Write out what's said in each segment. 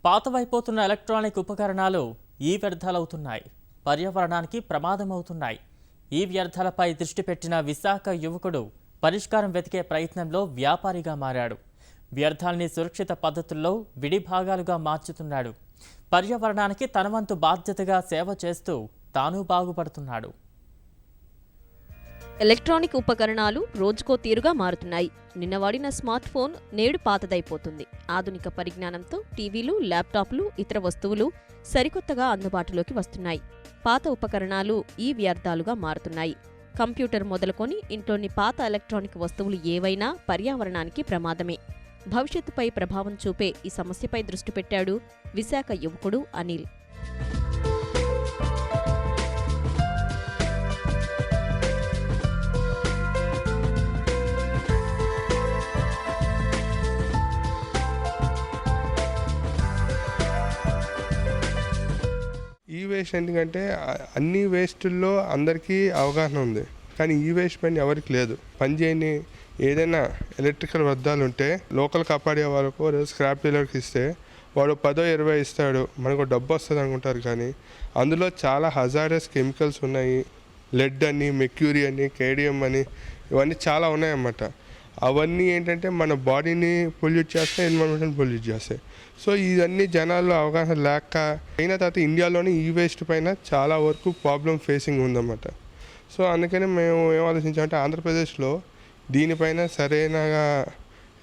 పాతవైపోతున్న electronic ఉపకరణాలు ఈ వ్యర్థాలవుతున్నాయి, పర్యావరణానికి ప్రమాదమవుతున్నాయి. ఈ వ్యర్థాలపై దృష్టి పెట్టిన విశాఖ యువకుడు పరిష్కారం వెతికే ప్రయత్నంలో వ్యాపారిగా మారాడు. వ్యర్థాల్ని సురక్షిత పద్ధతుల్లో విడి భాగాలుగా మార్చుతున్నాడు. పర్యావరణానికి తన వంతు బాధ్యతగా సేవ చేస్తూ తాను బాగుపడుతున్నాడు. ఎలక్ట్రానిక్ ఉపకరణాలు రోజుకో తీరుగా మారుతున్నాయి. నిన్న వాడిన స్మార్ట్ ఫోన్ నేడు పాతదైపోతుంది. ఆధునిక పరిజ్ఞానంతో టీవీలు, ల్యాప్టాప్లు, ఇతర వస్తువులు సరికొత్తగా అందుబాటులోకి వస్తున్నాయి. పాత ఉపకరణాలు ఈ వ్యర్థాలుగా మారుతున్నాయి. కంప్యూటర్ మొదలుకొని ఇంట్లోని పాత ఎలక్ట్రానిక్ వస్తువులు ఏవైనా పర్యావరణానికి ప్రమాదమే. భవిష్యత్తుపై ప్రభావం చూపే ఈ సమస్యపై దృష్టి పెట్టాడు విశాఖ యువకుడు అనిల్. ఈ వేస్ట్ ఎందుకంటే అన్ని వేస్టుల్లో అందరికీ అవగాహన ఉంది, కానీ ఈ వేస్ట్ పని ఎవరికి లేదు. పని చేయని ఏదైనా ఎలక్ట్రికల్ వ్యర్థాలు ఉంటే లోకల్ కాపాడే వాళ్ళకు స్క్రాప్ డీలర్కి ఇస్తే వాడు 10-20 ఇస్తాడు, మనకు డబ్బు వస్తుంది అనుకుంటారు. కానీ అందులో చాలా హజారస్ కెమికల్స్ ఉన్నాయి. లెడ్ అని, మెర్క్యూరీ అని, కేడియం అని, ఇవన్నీ చాలా ఉన్నాయన్నమాట. అవన్నీ ఏంటంటే మన బాడీని పొల్యూట్ చేస్తాయి, ఎన్విరాన్మెంట్ని పొల్యూట్ చేస్తాయి. సో ఇవన్నీ జనాల్లో అవగాహన లేక అయిన తర్వాత ఇండియాలోని ఈ వేస్ట్ పైన చాలా వరకు ప్రాబ్లం ఫేసింగ్ ఉందన్నమాట. సో అందుకని మేము ఏం ఆలోచించామంటే ఆంధ్రప్రదేశ్లో దీనిపైన సరైనగా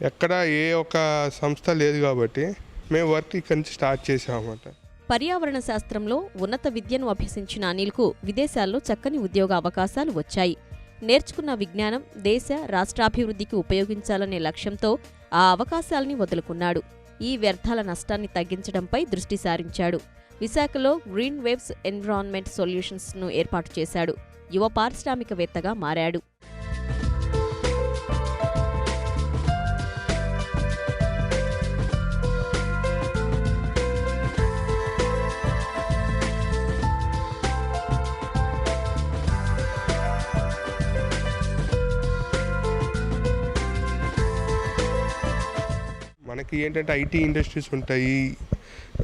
ఎక్కడ ఏ ఒక సంస్థ లేదు కాబట్టి మేము వర్క్ ఇక్కడి నుంచి స్టార్ట్ చేసామన్నమాట. పర్యావరణ శాస్త్రంలో ఉన్నత విద్యను అభ్యసించిన అనిల్కు విదేశాల్లో చక్కని ఉద్యోగ అవకాశాలు వచ్చాయి. నేర్చుకున్న విజ్ఞానం దేశ రాష్ట్రాభివృద్ధికి ఉపయోగించాలనే లక్ష్యంతో ఆ అవకాశాలని వదులుకున్నాడు. ఈ వ్యర్థాల నష్టాన్ని తగ్గించడంపై దృష్టి సారించాడు. విశాఖలో గ్రీన్ వేవ్స్ ఎన్విరాన్మెంట్ సొల్యూషన్స్ను ఏర్పాటు చేశాడు. యువ పారిశ్రామికవేత్తగా మారాడు. మనకి ఏంటంటే ఐటీ ఇండస్ట్రీస్ ఉంటాయి,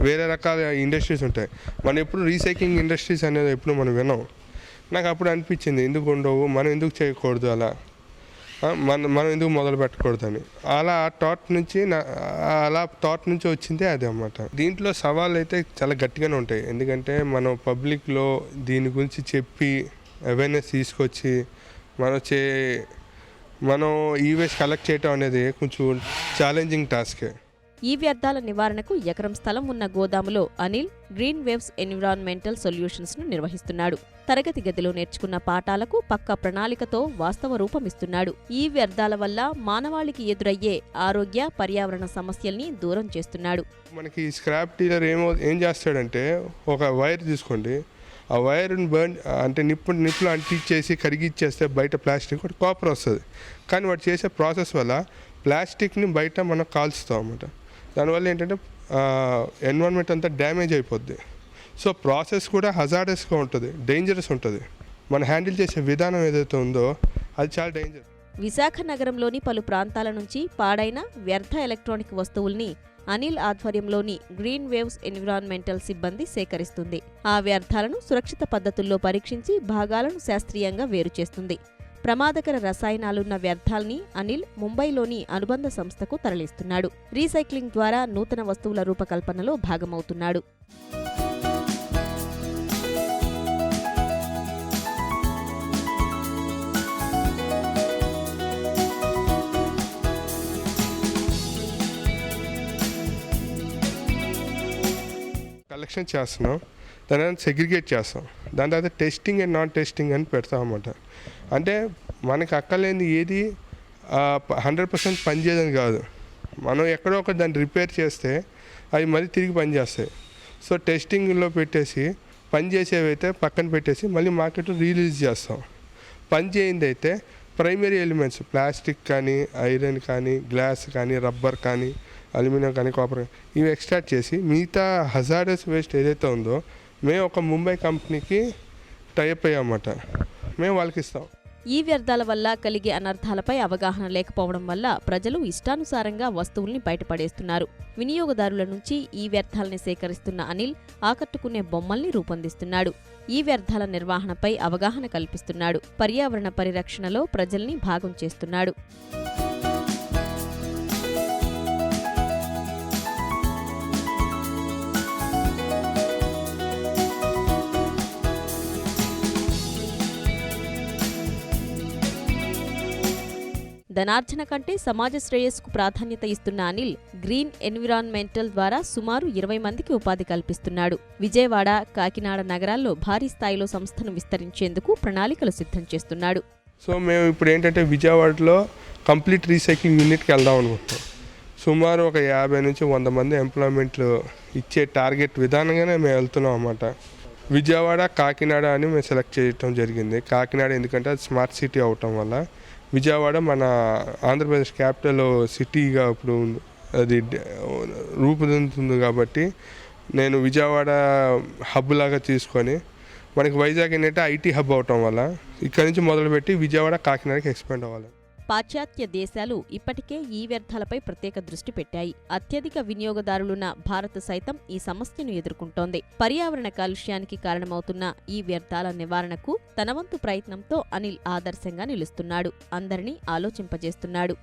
వేరే రకాల ఇండస్ట్రీస్ ఉంటాయి. మనం ఎప్పుడు రీసైక్లింగ్ ఇండస్ట్రీస్ అనేది ఎప్పుడు మనం విన్నాం. నాకు అప్పుడు అనిపించింది ఎందుకు ఉండవు, మనం ఎందుకు చేయకూడదు, అలా మనం ఎందుకు మొదలు పెట్టకూడదని. అలా థాట్ నుంచి వచ్చిందే అది అన్నమాట. దీంట్లో సవాళ్ళు అయితే చాలా గట్టిగానే ఉంటాయి. ఎందుకంటే మనం పబ్లిక్లో దీని గురించి చెప్పి అవేర్నెస్ తీసుకొచ్చి మనం ఈ వేస్ట్ కలెక్ట్ చేయటం అనేది కొంచెం ఛాలెంజింగ్ టాస్కే. ఈ వ్యర్థాల నివారణకు ఎకరం స్థలం ఉన్న గోదాములో అనిల్ గ్రీన్ వేవ్స్ ఎన్విరాన్మెంటల్ సొల్యూషన్స్ను నిర్వహిస్తున్నాడు. తరగతి గదిలో నేర్చుకున్న పాఠాలకు పక్కా ప్రణాళికతో వాస్తవ రూపమిస్తున్నాడు. ఈ వ్యర్థాల వల్ల మానవాళికి ఎదురయ్యే ఆరోగ్య, పర్యావరణ సమస్యల్ని దూరం చేస్తున్నాడు. మనకి స్క్రాప్ డీలర్ ఏం చేస్తాడంటే ఒక వైర్ తీసుకోండి, ఆ వైర్ని నిప్పులు అంటించేసి కరిగిచ్చేస్తే బయట ప్లాస్టిక్ ఒకటి కాపర్ వస్తుంది. కానీ వాడు చేసే ప్రాసెస్ వల్ల ప్లాస్టిక్ని బయట మనం కాల్చుతాం అన్నమాట. దానివల్ల ఏంటంటే ఎన్విరాన్మెంట్ అంతా డ్యామేజ్ అయిపోద్ది. సో ప్రాసెస్ కూడా హజార్డస్గా ఉంటుంది, డేంజరస్ ఉంటుంది. మనం హ్యాండిల్ చేసే విధానం ఏదైతే ఉందో అది చాలా డేంజర్. విశాఖ నగరంలోని పలు ప్రాంతాల నుంచి పాడైన వ్యర్థ ఎలక్ట్రానిక్ వస్తువుల్ని అనిల్ ఆధ్వర్యంలోని గ్రీన్ వేవ్స్ ఎన్విరాన్మెంటల్ సిబ్బంది సేకరిస్తుంది. ఆ వ్యర్థాలను సురక్షిత పద్ధతుల్లో పరీక్షించి భాగాలను శాస్త్రీయంగా వేరు చేస్తుంది. ప్రమాదకర రసాయనాలున్న వ్యర్థాల్ని అనిల్ ముంబైలోని అనుబంధ సంస్థకు తరలిస్తున్నాడు. రీసైక్లింగ్ ద్వారా నూతన వస్తువుల రూపకల్పనలో భాగమవుతున్నాడు. కలెక్షన్ చేస్తున్నాం, దాని సెగ్రిగేట్ చేస్తాం. దాని తర్వాత టెస్టింగ్ అండ్ నాన్ టెస్టింగ్ అని పెడతాం అన్నమాట. అంటే మనకి అక్కర్లేని ఏది 100% పనిచేయదని కాదు. మనం ఎక్కడో ఒక దాన్ని రిపేర్ చేస్తే అవి మళ్ళీ తిరిగి పనిచేస్తాయి. సో టెస్టింగ్లో పెట్టేసి పనిచేసేవైతే పక్కన పెట్టేసి మళ్ళీ మార్కెట్లో రిలీజ్ చేస్తాం. పనిచేయింది అయితే ప్రైమరీ ఎలిమెంట్స్ ప్లాస్టిక్ కానీ, ఐరన్ కానీ, గ్లాస్ కానీ, రబ్బర్ కానీ, అల్యూమినియం కానీ, కాపర్ ఇవి ఎక్స్ట్రాక్ట్ చేసి మిగతా హజారస్ వేస్ట్ ఏదైతే ఉందో మేము ఒక ముంబై కంపెనీకి టైప్ అయ్యామన్నమాట. మేము వాళ్ళకి ఇస్తాం. ఈ వ్యర్థాల వల్ల కలిగే అనర్థాలపై అవగాహన లేకపోవడం వల్ల ప్రజలు ఇష్టానుసారంగా వస్తువుల్ని బయటపడేస్తున్నారు. వినియోగదారుల నుంచి ఈ వ్యర్థాలని సేకరిస్తున్న అనిల్ ఆకట్టుకునే బొమ్మల్ని రూపొందిస్తున్నాడు. ఈ వ్యర్థాల నిర్వహణపై అవగాహన కల్పిస్తున్నాడు. పర్యావరణ పరిరక్షణలో ప్రజల్ని భాగం చేస్తున్నాడు. ధనార్జన కంటే సమాజ శ్రేయస్సుకు ప్రాధాన్యత ఇస్తున్న అనిల్ గ్రీన్ ఎన్విరాన్మెంటల్ ద్వారా సుమారు 20 మందికి ఉపాధి కల్పిస్తున్నాడు. విజయవాడ, కాకినాడ నగరాల్లో భారీ స్థాయిలో సంస్థను విస్తరించేందుకు ప్రణాళికలు సిద్ధం చేస్తున్నాడు. సో మేము ఇప్పుడు ఏంటంటే విజయవాడలో కంప్లీట్ రీసైక్లింగ్ యూనిట్కి వెళ్దాం అనుకుంటున్నాం. సుమారు ఒక 50 నుంచి 100 మంది ఎంప్లాయ్మెంట్లు ఇచ్చే టార్గెట్ విధానంగానే మేము వెళ్తున్నాం అన్నమాట. విజయవాడ, కాకినాడ అని మేము సెలెక్ట్ చేయడం జరిగింది. కాకినాడ ఎందుకంటే అది స్మార్ట్ సిటీ అవటం వల్ల, విజయవాడ మన ఆంధ్రప్రదేశ్ క్యాపిటల్ సిటీగా ఇప్పుడు అది రూపుదిద్దుతుంది కాబట్టి నేను విజయవాడ హబ్ లాగా తీసుకొని, మనకి వైజాగ్ ఏంటంటే ఐటీ హబ్ అవటం వల్ల ఇక్కడి నుంచి మొదలుపెట్టి విజయవాడ, కాకినాడకి ఎక్స్పాండ్ అవ్వాలి. పాశ్చాత్య దేశాలు ఇప్పటికే ఈ వ్యర్థాలపై ప్రత్యేక దృష్టి పెట్టాయి. అత్యధిక వినియోగదారులున్న భారత్ సైతం ఈ సమస్యను ఎదుర్కొంటోంది. పర్యావరణ కాలుష్యానికి కారణమవుతున్న ఈ వ్యర్థాల నివారణకు తన వంతు ప్రయత్నంతో అనిల్ ఆదర్శంగా నిలుస్తున్నాడు. అందరినీ ఆలోచింపజేస్తున్నాడు.